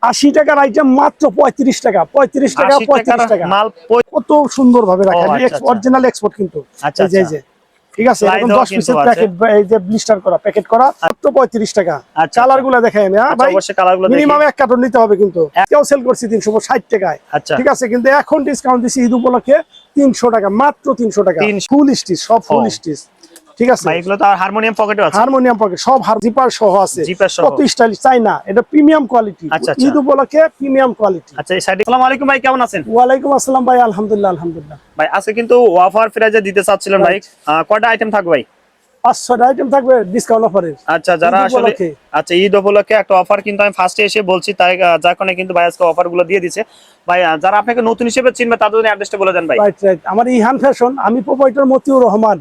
80 টাকার আইটেম মাত্র 35 টাকা, 35 টাকা, 35 টাকা মাল। কত সুন্দর ভাবে রাখা, আচ্ছা, অরিজিনাল এক্সপোর্ট কিন্তু। আচ্ছা, এই যে ঠিক আছে, এরকম 10 পিসের প্যাকেট, এই যে ব্লিস্টার করা প্যাকেট করা মাত্র 35 টাকা। কালার গুলা দেখাই আমি, হ্যাঁ ভাই, মিনিমাম 1 কার্টন নিতে হবে কিন্তু। কেউ সেল করছি 360 টাকায়, ঠিক আছে, কিন্তু এখন ডিসকাউন্ট দিছি ঈদ উপলক্ষে 300 টাকা, মাত্র 300 টাকা। ফুল স্টিচ, সব ফুল স্টিচ, ঠিক আছে। এগুলো তো হারমোনিয়াম পকেটও আছে, হারমোনিয়াম পকেট সব জিপার সহ আছে, জিপার সহ, কত স্টাইলিশ, চাই না, এটা প্রিমিয়াম কোয়ালিটি, ঈদ উপলক্ষে প্রিমিয়াম কোয়ালিটি। আচ্ছা, এই সাইডে। আসসালামু আলাইকুম ভাই, কেমন আছেন? ওয়ালাইকুম আসসালাম ভাই, আলহামদুলিল্লাহ আলহামদুলিল্লাহ। ভাই আজকে কিন্তু অফার প্রাইজে দিতে চাচ্ছিলেন ভাই, কয়টা আইটেম থাকবে ভাই? 500 আইটেম থাকবে ডিসকাউন্ট অফারে। আচ্ছা, যারা আসলে আচ্ছা ঈদ উপলক্ষে একটা অফার কিন্তু আমি ফার্স্টে এসে বলছি, তাই যার কারণে কিন্তু ভাই আজকে অফার গুলো দিয়ে দিচ্ছে। ভাই যারা আপনাকে নতুন হিসেবে চিনবে তাদের জন্য অ্যাড্রেসটা বলে দেন ভাই। রাইট রাইট, আমার ইহান ফ্যাশন, আমি প্রোপাইটার মতিউর রহমান,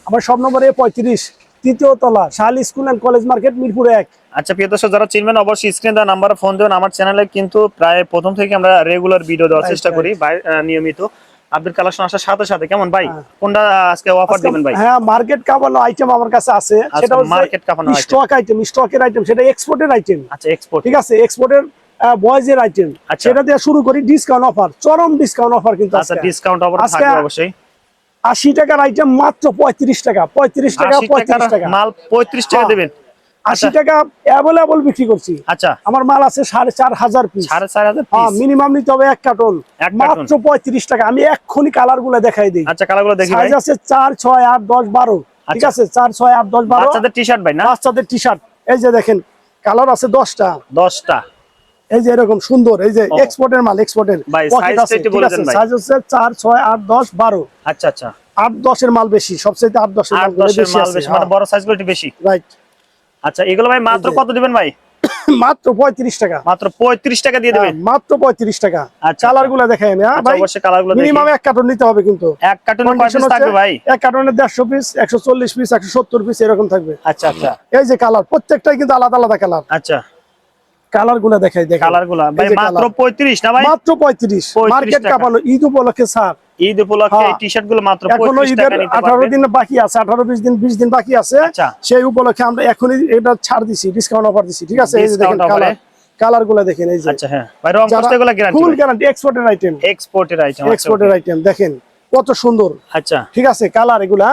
আমার সব নম্বরে 35, তৃতীয় তলা, Shahali school and college market, Mirpur 1। আচ্ছা প্রিয় দর্শক, যারা চিনবেন অবশ্যই স্ক্রিনে দেওয়া নাম্বারে ফোন দেবেন। আমার চ্যানেলে কিন্তু প্রায় প্রথম থেকে আমরা রেগুলার ভিডিও দেওয়ার চেষ্টা করি নিয়মিত আপডেট কালেকশন আসার সাথে সাথে। কেমন ভাই, কোনটা আজকে অফার দিবেন ভাই? হ্যাঁ, মার্কেট কাপানো আইটেম আমার কাছে আছে, সেটা হচ্ছে মার্কেট কাপানো স্টক আইটেম, স্টকের আইটেম, সেটা এক্সপোর্টের আইটেম। আচ্ছা, এক্সপোর্ট, ঠিক আছে, এক্সপোর্টের বয়েজের আইটেম, সেটা দিয়ে শুরু করি। ডিসকাউন্ট অফার, চরম ডিসকাউন্ট অফার কিন্তু। আচ্ছা, ডিসকাউন্ট অফার থাকবে অবশ্যই। 80 টাকার আইটেম মাত্র 35 টাকা, 35 টাকা, 35 টাকা মাল 35 টাকা দিবেন। 80 টাকা অ্যাভেলেবল বিক্রি করছি। আচ্ছা, আমার মাল আছে 4500 পিস, 4500 হ্যাঁ, মিনিমাম নিতে হবে 1 কার্টন, মাত্র 35 টাকা। আমি এক্ষুনি কালার গুলো দেখাই দিই। আচ্ছা, কালার গুলো দেখি ভাই। সাইজ আছে 4, 6, 8, 10, 12, ঠিক আছে, 4, 6, 8, 10, 12। বাচ্চাদের টি-শার্ট ভাই না? বাচ্চাদের টি-শার্ট, এই যে দেখেন কালার আছে 10টা, 10টা, এই যে এরকম সুন্দর, এই যে এক্সপোর্টের মাল, এক্সপোর্টের পকেট আছে, ঠিক আছে। সাইজ হচ্ছে 4, 6, 8, 10, 12। আচ্ছা আচ্ছা, 8, 10 এর মাল বেশি, সবচেয়ে 8, 10 এর মাল বেশি, মানে বড় সাইজগুলো একটু বেশি, রাইট। আচ্ছা, এগুলো ভাই মাত্র কত দিবেন ভাই? মাত্র 35 টাকা, মাত্র 35 টাকা দিয়ে দিবেন, মাত্র 35 টাকা। কালার গুলো দেখাই আমি, হ্যাঁ ভাই, অবশ্যই কালার গুলো দেখি। মিনিমাম 1 কার্টন নিতে হবে কিন্তু। 1 কার্টনে কয় পিস থাকবে ভাই? 1 কার্টনে 150 পিস, 140 পিস, 170 পিস এরকম থাকবে। আচ্ছা আচ্ছা, এই যে কালার, প্রত্যেকটাই কিন্তু আলাদা আলাদা কালার। আচ্ছা, কালার গুলো দেখাই, দেখেন কালার গুলো ভাই মাত্র 35 না ভাই? মাত্র 35, মার্কেট কাপানো, ঈদ উপলক্ষে স্যার। ঈদ উপলক্ষে এই টি-শার্ট গুলো মাত্র 35 টাকা নিতে পারবেন। 18 দিন বাকি আছে, 18-20 দিন, 20 দিন বাকি আছে। সেই উপলক্ষে আমরা এখনই এটা ছাড় দিছি, ডিসকাউন্ট অফার দিছি, ঠিক আছে। এই যে দেখেন কালার গুলো দেখেন, এই যে। আচ্ছা, হ্যাঁ ভাই, রং কষ্ট গুলো গ্যারান্টি, ফুল গ্যারান্টি, এক্সপোর্টের আইটেম, এক্সপোর্টের আইটেম, এক্সপোর্টের আইটেম দেখেন কত সুন্দর। আচ্ছা, ঠিক আছে, কালার এগুলা,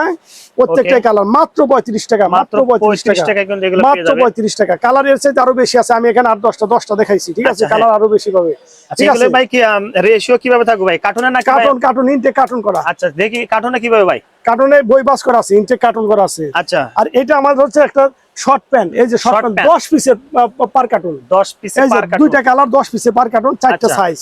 প্রত্যেকটাই কালার, মাত্র 35 টাকা, মাত্র 35 টাকা কিন্তু এগুলো মাত্র 35 টাকা। কালার এর চাইতে আরো বেশি আছে, আমি এখানে 8-10টা দেখাইছি, ঠিক আছে। কালার আরো বেশি পাবে। আচ্ছা, এগুলো ভাই কি রেশিও কিভাবে থাকবে ভাই? কার্টুনে না কার্টুন ইনটেক কার্টুন করা। আচ্ছা, দেখি কার্টুনে কিভাবে ভাই? কার্টুনে বই বাস করা আছে, ইনটেক কার্টুন করা আছে। আচ্ছা, আর এটা আমাদের হচ্ছে একটা শর্ট প্যান্ট, এই যে শর্ট প্যান্ট 10 পিসের পার কার্টুন, 10 পিসের পার কার্টুন, দুইটা কালার 10 পিসের পার কার্টুন, 4টা সাইজ।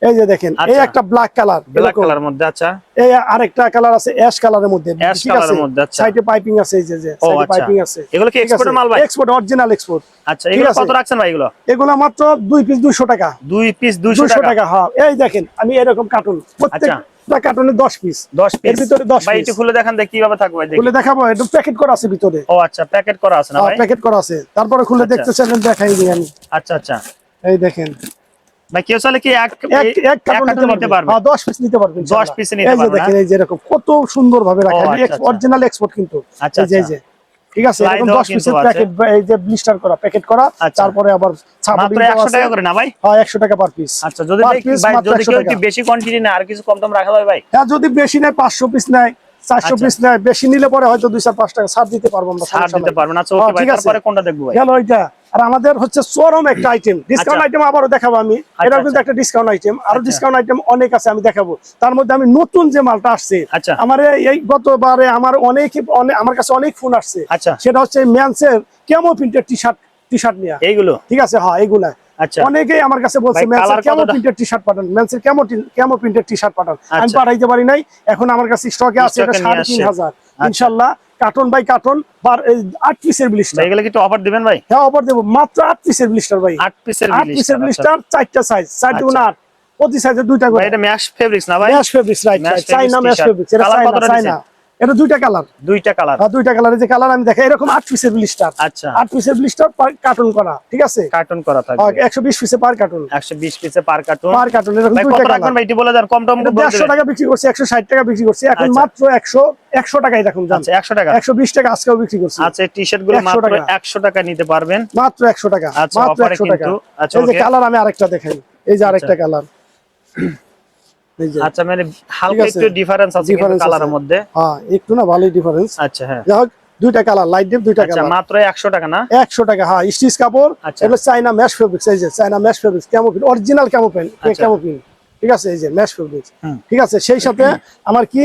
এই যে দেখেন, এই একটা ব্ল্যাক কালার, ব্ল্যাক কালার মধ্যে। আচ্ছা, এই আরেকটা কালার আছে অ্যাশ কালারের মধ্যে, ঠিক আছে, সাইডে পাইপিং আছে, এই যে সাইডে পাইপিং আছে। এগুলো কি এক্সপোর্টের মাল ভাই? Export, original export. আচ্ছা, এগুলো কত রাখছেন ভাই? এগুলো মাত্র 2 পিস 200 টাকা, 2 পিস 200 টাকা। হ্যাঁ, এই দেখেন আমি এরকম কার্টুন, প্রত্যেকটা কার্টুনে 10 পিস, 10 পিস, এর ভিতরে 10 ভাই পিস। একটু খুলে দেখান, দেখি কিভাবে থাকবে ভাই। দেখি, খুলে দেখাবো, এটা প্যাকেট করা আছে ভিতরে। ও আচ্ছা, প্যাকেট করা আছে না ভাই? প্যাকেট করা আছে, তারপরে খুলে দেখতেছেন, দেখাই দিই আমি। আচ্ছা আচ্ছা, এই দেখেন ভাই, কেউ চাইলে কি এক কার্টুন নিতে পারবে? হ্যাঁ, 10 পিস নিতে পারবেন, 10 পিস নিতে পারবেন। এই যে দেখেন, এই যে এরকম কত সুন্দর ভাবে রাখা, অরিজিনাল এক্সপোর্ট কিন্তু। আচ্ছা, এই যে ঠিক আছে, এরকম 10 পিসের প্যাকেট, এই যে ব্লিস্টার করা প্যাকেট করা, তারপরে আবার মাত্র 100 টাকা করে না ভাই? হ্যাঁ, 100 টাকা পার পিস। আচ্ছা, যদি ভাই যদি কেউ একটু বেশি কোয়ান্টিটি নেয় আর কিছু কম দাম রাখা যাবে ভাই? হ্যাঁ, যদি বেশি নেয়, 500 পিস নেয়, 400 পিস নেয়, বেশি নিলে পরে হয়তো 2-4-5 টাকা ছাড় দিতে পারবো আমরা। ছাড় দিতে পারবেন? আচ্ছা, ওকে ভাই, তারপরে কোনটা দেখবো ভাই? গেল ওইটা। আর আমাদের হচ্ছে চরম একটা আইটেম, ডিসকাউন্ট আইটেম আবারও দেখাবো আমি। এটা কিন্তু একটা ডিসকাউন্ট আইটেম, আরো ডিসকাউন্ট আইটেম অনেক আছে, আমি দেখাবো। তার মধ্যে আমি নতুন যে মালটা আসছে, আমার এই গতবারে আমার আমার কাছে অনেক ফোন আসছে, সেটা হচ্ছে মেন্সের কেমো প্রিন্টের টি-শার্ট নিয়ে, এইগুলো, ঠিক আছে। হ্যাঁ, এইগুলা অনেকেই আমার কাছে বলছে মেন্সের কেমো প্রিন্টের টি-শার্ট পাঠান, মেন্সের কেমো প্রিন্টের টি-শার্ট পাঠান। আমি পাঠাইতে পারি নাই, এখন আমার কাছে স্টকে আছে, এটা 3500 ইনশাআল্লাহ। কার্টন বাই কার্টন, 8 পিসের ব্লিস্টার। এগুলো কি একটু অফার দিবেন ভাই? হ্যাঁ, অফার দেব, মাত্র 8 পিসের ব্লিস্টার ভাই, 8 পিসের ব্লিস্টার, 4টা সাইজ, 4 গুণ 8, প্রতি সাইজে 2টা করে। এটা ম্যাশ ফেব্রিক্স না ভাই? ম্যাশ ফেব্রিক্স, রাইট, চাইনা ম্যাশ ফেব্রিক্স, এটা চাইনা। এটা দুইটা কালার। দুইটা কালার। হ্যাঁ দুইটা কালার। এই যে কালার আমি দেখাই, এরকম 8 পিসের ব্লিস্টার। আচ্ছা 8 পিসের ব্লিস্টার কার্টুন করা, ঠিক আছে? কার্টুন করা থাকবে। 120 পিসে পার কার্টুন। 120 পিসে পার কার্টুন। পার কার্টুন এরকম ভাই দুইটা কত রাখবেন ভাই, এটি বলে দেন, কম টম বলে দেন। 150 টাকা বিক্রি করছি, 160 টাকা বিক্রি করছি, এখন মাত্র 100 টাকায় দেখুন দাম। আচ্ছা 100 টাকা। 120 টাকা আজকেও বিক্রি করছি। আচ্ছা টি-শার্ট গুলো মাত্র 100 টাকা নিতে পারবেন। মাত্র 100 টাকা। আচ্ছা মাত্র অফারে 100 টাকা। কিন্তু। আচ্ছা এই যে ওকে। কালার আমি আরেকটা দেখাই, এই যে আরেকটা কালার। এই যে আচ্ছা মানে হালকা একটু ডিফারেন্স আছে কিন্তু কালারের মধ্যে। হ্যাঁ একটু না, ভালোই ডিফারেন্স। আচ্ছা হ্যাঁ। যাই হোক দুইটা কালার, লাইট ডিপ দুইটা আচ্ছা কালার। মাত্র 100 টাকা না? 100 টাকা। হ্যাঁ স্টিচ কাপড়। এগুলো চায়না ম্যাশ ফেব্রিক্স। এই যে চায়না ম্যাশ ফেব্রিক্স, ক্যামোপিন, অরিজিনাল ক্যামোপিন, ক্যামোপিন, ঠিক আছে? এই যে ম্যাশ ফেব্রিক্স, ঠিক আছে? সেই সাথে আমার কি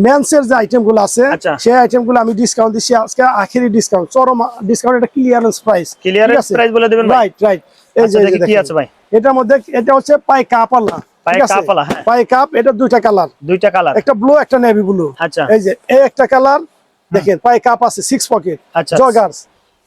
মেন্সের যে আইটেম গুলো আছে, সেই আইটেম গুলো আমি ডিসকাউন্ট দিচ্ছি আজকে, আখেরি ডিসকাউন্ট, চরম ডিসকাউন্ট। এটা ক্লিয়ারেন্স প্রাইস। ক্লিয়ারেন্স প্রাইস বলে দিবেন ভাই? Right right. এই যে কি আছে ভাই এটার মধ্যে? এটা হচ্ছে পাই কাপালা, ঠিক আছে? পাই কাপ। এটা দুইটা কালার। দুইটা কালার, একটা ব্লু একটা নেভি ব্লু। আচ্ছা এই যে এই একটা কালার দেখেন, পাই কাপ আছে 6 পকেট জগার্স।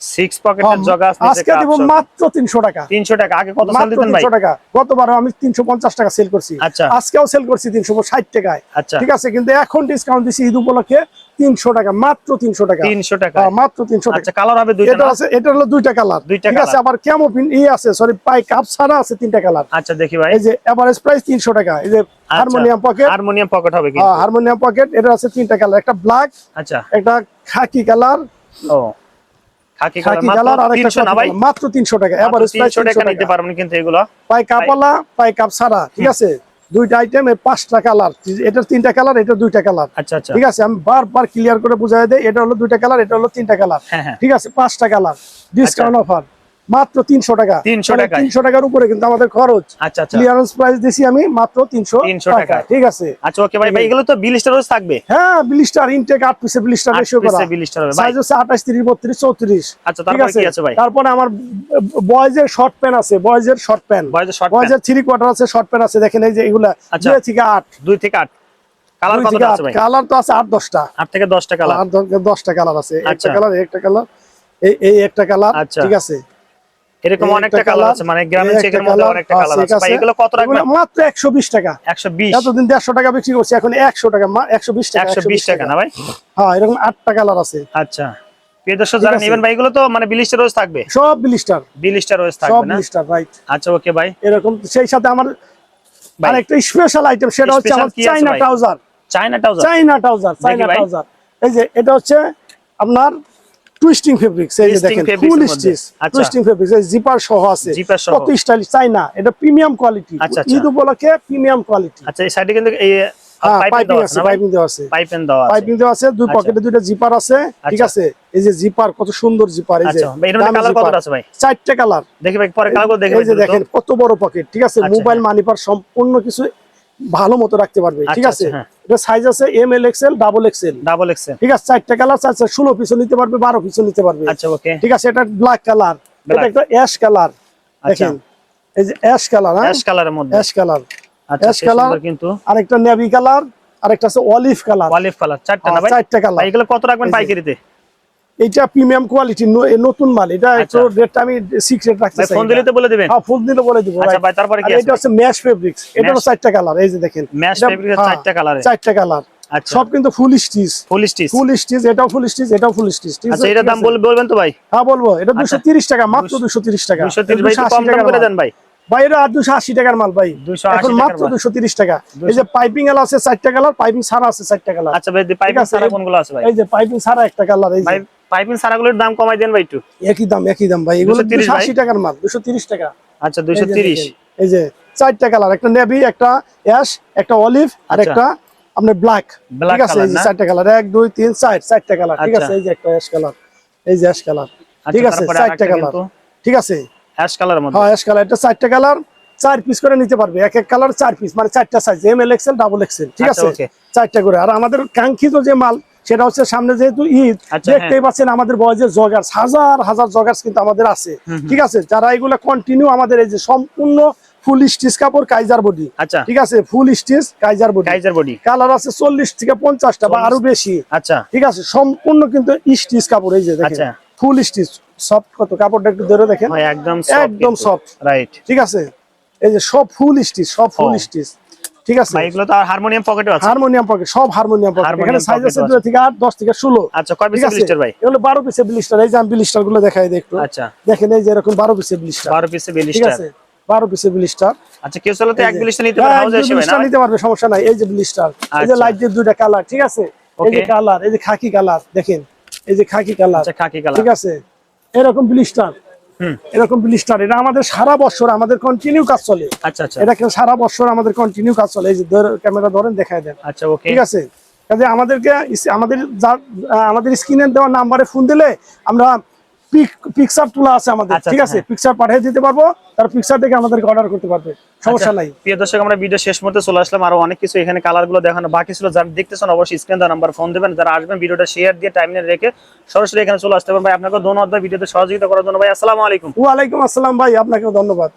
6 পকেটের জগার্স নিচে আজকে দিব মাত্র 300 টাকা। 300 টাকা। আগে কত সেল দিতেন ভাই? 300 টাকা। গতবার আমি 350 টাকা সেল করছি, আজকেও সেল করছি 360 টাকায়, ঠিক আছে? কিন্তু এখন ডিসকাউন্ট দিছি ঈদ উপলক্ষে 300 টাকা, মাত্র 300 টাকা। 300 টাকা, মাত্র 300 টাকা। আচ্ছা কালার হবে দুইটা? এটা আছে, এটা হলো দুইটা কালার, ঠিক আছে? আবার ক্যামোপিন আছে, সরি পাই কাপ ছাড়া আছে তিনটা কালার। আচ্ছা দেখি ভাই। এই যে এভারেজ প্রাইস 300 টাকা। এই যে হারমোনিয়াম পকেট। হারমোনিয়াম পকেট হবে কি? Harmonium pocket. এটা আছে তিনটা কালার, একটা ব্ল্যাক, আচ্ছা একটা খাকি কালার, খাকি কালার, আর একটা 300 না ভাই? মাত্র 300 টাকা। এভারেজ প্রাইস 300 টাকা নিতে পারবেন কিন্তু এগুলো। পাই কাপলা, পাই কাপ ছাড়া, ঠিক আছে? দুইটা আইটেম, এই 5টা কালার। এটার 3টা কালার, এটা 2টা কালার। আচ্ছা আচ্ছা ঠিক আছে, আমি বারবার ক্লিয়ার করে বুঝাই দেই, এটা হলো 2টা কালার, এটা হলো 3টা কালার, ঠিক আছে? 5টা কালার, ডিসকাউন্ট অফার মাত্র 300 টাকা। 300 টাকা। 300 টাকার উপরে কিন্তু আমাদের খরচ। আচ্ছা আচ্ছা ক্লিয়ারেন্স প্রাইস দিছি আমি মাত্র 300 টাকা, ঠিক আছে? আচ্ছা ওকে ভাই। ভাই এগুলো তো ব্লিস্টার রোজ থাকবে? হ্যাঁ ব্লিস্টার ইনটেক 8 পিসের ব্লিস্টার রেশিও করা। সাইজ হচ্ছে 28 30 32 34। আচ্ছা তারপর কি আছে ভাই? তারপরে আমার বয়েজের শর্ট প্যান্ট আছে, বয়েজের শর্ট প্যান্ট, বয়েজের 3 কোয়ার্টার আছে, শর্ট প্যান্ট আছে। দেখেন এই যে এগুলা 2 থেকে 8। 2 থেকে 8 কালার কত আছে ভাই? কালার তো আছে 8 10টা। 8 থেকে 10টা কালার। 10টা কালার আছে। একটা কালার, একটা কালার, এই একটা কালার, ঠিক আছে? এরকম অনেকটা কালার আছে, মানে গ্রামের চেকের মধ্যে অনেকটা কালার আছে। ভাই এগুলো কত রাখবেন? মাত্র 120 টাকা। 120। এতদিন 150 টাকা বিক্রি করছি, এখন 100 টাকা, 120 টাকা। 120 টাকা না ভাই? হ্যাঁ এরকম 8টা কালার আছে। আচ্ছা প্রিয় দর্শক যারা নেবেন ভাই, এগুলো তো মানে ব্লিস্টার রোজ থাকবে? সব ব্লিস্টার। ব্লিস্টার রোজ থাকবে সব না? Blister, right. আচ্ছা ওকে ভাই। এরকম সেই সাথে আমার আরেকটা স্পেশাল আইটেম, সেটা হচ্ছে আমার China trouser. China trouser. China trouser, China trouser. এই যে এটা হচ্ছে আপনার টুইস্টিং ফেব্রিক্স। এই যে দেখেন ফুল স্টিচ টুইস্টিং ফেব্রিক্স, এই জিপার সহ আছে, কত স্টাইলিশ। চায়না, এটা প্রিমিয়াম কোয়ালিটি, ঈদ উপলক্ষে প্রিমিয়াম কোয়ালিটি। আচ্ছা এই সাইডে কিন্তু এই পাইপিং আছে, পাইপিং দেওয়া আছে, পাইপিং দেওয়া আছে। দুই পকেটে দুইটা জিপার আছে, ঠিক আছে? এই যে জিপার, কত সুন্দর জিপার। এই যে কালার কত আছে ভাই? 4টা কালার। দেখি ভাই পরে কালারগুলো দেখে। এই যে দেখেন কত বড় পকেট, ঠিক আছে? মোবাইল মানি পার সম্পূর্ণ কিছু ভালো মতো রাখতে পারবে, ঠিক আছে? এটা সাইজ আছে M L XL double XL, ঠিক আছে? 4টা কালার, 16 পিসও নিতে পারবে, 12 পিসও নিতে পারবে। আচ্ছা ওকে, ঠিক আছে? এটা ব্ল্যাক কালার, এটা একটা অ্যাশ কালার। দেখেন এই যে অ্যাশ কালার, অ্যাশ কালারের মধ্যে অ্যাশ কালার, আচ্ছা অ্যাশ কালার কিন্তু আরেকটা নেভি কালার, আরেকটা আছে অলিভ কালার। অলিভ কালার 4টা না ভাই? 4টা কালার। এগুলো কত রাখবেন পাইকারিতে? এটা প্রিমিয়াম কোয়ালিটি, নতুন মাল। এটা একটু রেটটা আমি সিক্রেট রাখতে চাই। ফোন দিলে তো বলে দিবেন? হ্যাঁ ফোন দিলে বলে দিব। আচ্ছা ভাই তারপরে কি আছে? এটা হচ্ছে ম্যাশ ফেব্রিক্স, এটা হলো 4টা কালার। এই যে দেখেন ম্যাশ ফেব্রিক্সের 4টা কালার, 4টা কালার। আচ্ছা সব কিন্তু ফুল স্টিচ, ফুল স্টিচ, ফুল স্টিচ। এটাও ফুল স্টিচ, এটাও ফুল স্টিচ, ঠিক আছে? আচ্ছা এটার দাম বলবেন তো ভাই? হ্যাঁ বলবো। এটা 230 টাকা, মাত্র 230 টাকা। 230 ভাই, কম দাম করে দেন ভাই। ভাই এটা 280 টাকার মাল ভাই, এখন মাত্র 230 টাকা। এই যে পাইপিং এল আছে 4টা কালার, পাইপিং ছাড়া আছে 4টা কালার। আচ্ছা ভাই পাইপিং ছাড়া কোনগুলো আছে ভাই? এই যে পাইপিং ছাড়া একটা কালার। এই যে ভাই পাইপিং ছাড়াগুলোর দাম কমাই দেন ভাই একটু। একই দাম ভাই, এগুলো 280 টাকার মাল, 230 টাকা। আচ্ছা 230। এই যে 4টা কালার, একটা নেভি, একটা অ্যাশ, একটা অলিভ, আর একটা আপনার ব্ল্যাক, ঠিক আছে? এই যে 4টা কালার, 1 2 3 4, 4টা কালার, ঠিক আছে? এই যে একটা অ্যাশ কালার, এই যে অ্যাশ কালার, ঠিক আছে? 4টা কালার, ঠিক আছে? অ্যাশ কালারের মধ্যে, হ্যাঁ অ্যাশ কালার। এটা 4টা কালার, 4 পিস করে নিতে পারবে। এক এক কালার 4 পিস, মানে 4টা size, M L XL double XL, ঠিক আছে? 4টা করে। আর আমাদের কাঙ্ক্ষিত যে মাল, সেটা হচ্ছে সামনে যেহেতু ঈদ, দেখতেই পাচ্ছেন আমাদের বয়েজের জগার্স, হাজার হাজার জগার্স কিন্তু আমাদের আছে, ঠিক আছে? যারা এগুলা কন্টিনিউ আমাদের এই যে সম্পূর্ণ ফুল স্টিচ কাপড়, কাইজার বডি, আচ্ছা ঠিক আছে? ফুল স্টিচ কাইজার বডি, কালার আছে 40 থেকে 50টা বা আরো বেশি, আচ্ছা ঠিক আছে? সম্পূর্ণ কিন্তু স্টিচ কাপড়। এই যে দেখেন ফুল স্টিচ, সফট কত কাপড়টা, একটু ধরে দেখেন, একদম সফট, রাইট, ঠিক আছে? এই যে সব ফুল স্টিচ, সব ফুল স্টিচ, ঠিক আছে ভাই এগুলো তো হারমোনিয়াম পকেটও আছে, হারমোনিয়াম পকেট, সব হারমোনিয়াম পকেট। এখানে সাইজ আছে 2 থেকে 8, 10 থেকে 16। আচ্ছা, কয় পিসের ব্লিস্টার ভাই? এগুলো 12 পিসের ব্লিস্টার। এই যে আমি ব্লিস্টার গুলো দেখাই দিই একটু। আচ্ছা, দেখেন এই যে এরকম 12 পিসের ব্লিস্টার, 12 পিসের ঠিক ব্লিস্টার। আছে 12 পিসের ব্লিস্টার। আচ্ছা, কেউ চাইলে তো এক ব্লিস্টার নিতে পারে, হাউজে এসে ব্লিস্টার নিতে পারবে, সমস্যা নাই। এই যে ব্লিস্টার, এই যে লাইট দিয়ে দুইটা কালার, ঠিক আছে। এই যে কালার, এই যে খাকি কালার, দেখেন এই যে খাকি কালার, আচ্ছা, খাকি কালার, ঠিক আছে। এরকম ব্লিস্টার, এরকম ব্লিস্টার, এটা আমাদের সারা বছর আমাদের কন্টিনিউ কাজ চলে। আচ্ছা আচ্ছা, এটা সারা বছর আমাদের কন্টিনিউ কাজ চলে। এই যে ক্যামেরা ধরেন দেখায় দেন। আচ্ছা, ওকে, ঠিক আছে। কাজে আমাদেরকে আমাদের স্ক্রিনে দেওয়া নাম্বারে ফোন দিলে আমরা পিকচার তোলা আছে আমাদের, ঠিক আছে, পিকচার পাঠিয়ে দিতে পারবো। তার পিকচার দেখে আমাদেরকে অর্ডার করতে পারবে, সমস্যা নাই। প্রিয় দর্শক, আমরা ভিডিও শেষ মুহূর্তে চলে আসলাম। আরো অনেক কিছু এখানে কালার গুলো দেখানো বাকি ছিল, যারা দেখতেছেন অবশ্যই স্ক্রিনে দেওয়া নাম্বার ফোন দেবেন। যারা আসবেন ভিডিওটা শেয়ার দিয়ে টাইমলাইন রেখে সরাসরি এখানে চলে আসতে পারেন। ভাই আপনাকে ধন্যবাদ ভাই ভিডিওতে সহযোগিতা করার জন্য। ভাই আসসালামু আলাইকুম। ওয়ালাইকুম আসসালাম ভাই, আপনাকেও ধন্যবাদ।